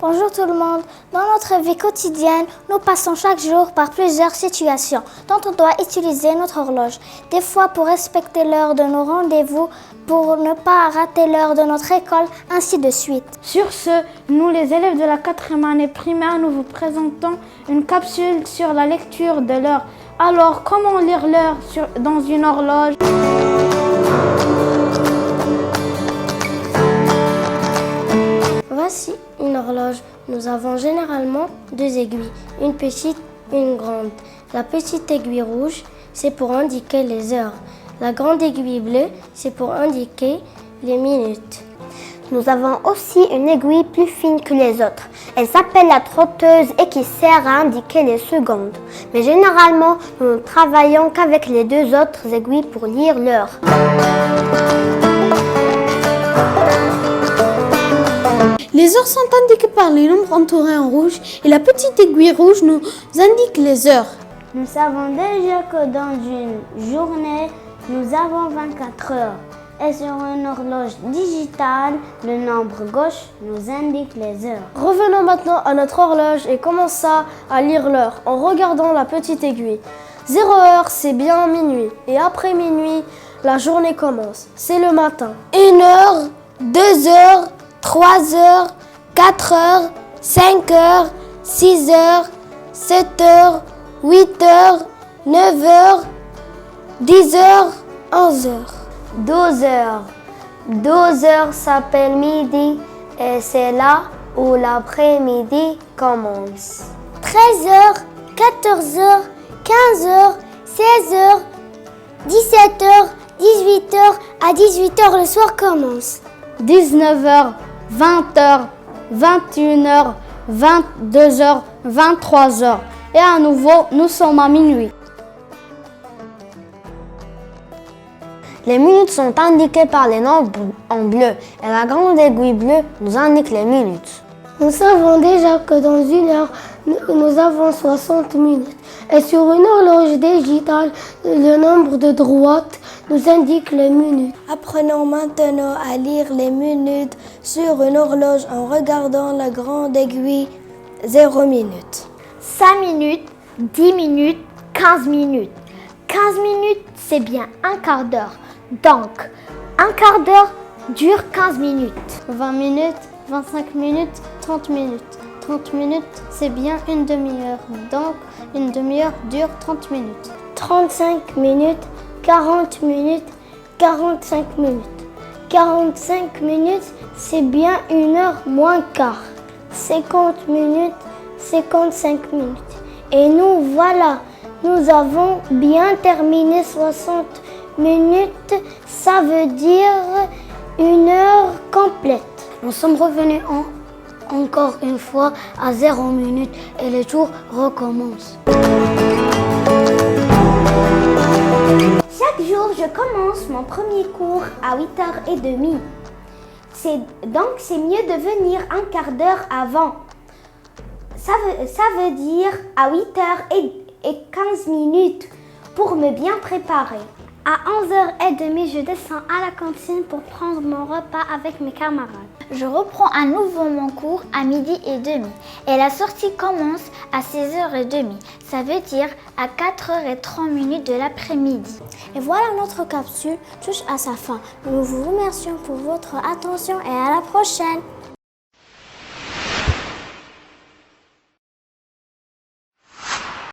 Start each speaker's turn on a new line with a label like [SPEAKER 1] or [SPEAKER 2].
[SPEAKER 1] Bonjour tout le monde. Dans notre vie quotidienne, nous passons chaque jour par plusieurs situations dont on doit utiliser notre horloge. Des fois pour respecter l'heure de nos rendez-vous, pour ne pas rater l'heure de notre école, ainsi de suite.
[SPEAKER 2] Sur ce, nous les élèves de la 4e année primaire, nous vous présentons une capsule sur la lecture de l'heure. Alors, comment lire l'heure dans une horloge ?
[SPEAKER 3] Voici une horloge. Nous avons généralement deux aiguilles, une petite, une grande. La petite aiguille rouge, c'est pour indiquer les heures. La grande aiguille bleue, c'est pour indiquer les minutes.
[SPEAKER 4] Nous avons aussi une aiguille plus fine que les autres. Elle s'appelle la trotteuse et qui sert à indiquer les secondes. Mais généralement, nous ne travaillons qu'avec les deux autres aiguilles pour lire l'heure.
[SPEAKER 3] Les heures sont indiquées par les nombres entourés en rouge et la petite aiguille rouge nous indique les heures.
[SPEAKER 2] Nous savons déjà que dans une journée, nous avons 24 heures. Et sur une horloge digitale, le nombre gauche nous indique les heures.
[SPEAKER 3] Revenons maintenant à notre horloge et commençons à lire l'heure en regardant la petite aiguille. 0 heure, c'est bien minuit. Et après minuit, la journée commence. C'est le matin. 1 heure, 2 heures, 3 heures, 4 heures, 5 heures, 6 heures, 7 heures, 8 heures, 9 heures, 10 heures, 11 heures.
[SPEAKER 4] 12 heures. 12 heures s'appelle midi et c'est là où l'après-midi commence.
[SPEAKER 1] 13 heures, 14 heures, 15 heures, 16 heures, 17 heures, 18 heures. À 18 heures, le soir commence.
[SPEAKER 2] 19 heures, 20 heures, 21 heures, 22 heures, 23 heures. Et à nouveau, nous sommes à minuit.
[SPEAKER 4] Les minutes sont indiquées par les nombres en bleu et la grande aiguille bleue nous indique les minutes.
[SPEAKER 3] Nous savons déjà que dans une heure, nous avons 60 minutes. Et sur une horloge digitale, le nombre de droite nous indique les minutes. Apprenons maintenant à lire les minutes sur une horloge en regardant la grande aiguille 0 minutes.
[SPEAKER 1] 5 minutes, 10 minutes, 15 minutes. 15 minutes, c'est bien un quart d'heure. Donc, un quart d'heure dure 15 minutes.
[SPEAKER 2] 20 minutes, 25 minutes, 30 minutes. 30 minutes, c'est bien une demi-heure. Donc, une demi-heure dure 30 minutes.
[SPEAKER 3] 35 minutes, 40 minutes, 45 minutes. 45 minutes, c'est bien 1 heure moins quart. 50 minutes, 55 minutes. Et nous voilà, nous avons bien terminé 60 minutes, ça veut dire 1 heure complète.
[SPEAKER 4] Nous sommes revenus encore une fois à 0 minutes et le jour recommence.
[SPEAKER 1] Chaque jour, je commence mon premier cours à 8h30. Donc, c'est mieux de venir un quart d'heure avant. Ça veut dire à 8h15 minutes pour me bien préparer. À 11h30, je descends à la cantine pour prendre mon repas avec mes camarades. Je reprends à nouveau mon cours à 12h30 et la sortie commence à 16h30. Ça veut dire à 4h30 de l'après-midi. Et voilà, notre capsule touche à sa fin. Nous vous remercions pour votre attention et à la prochaine.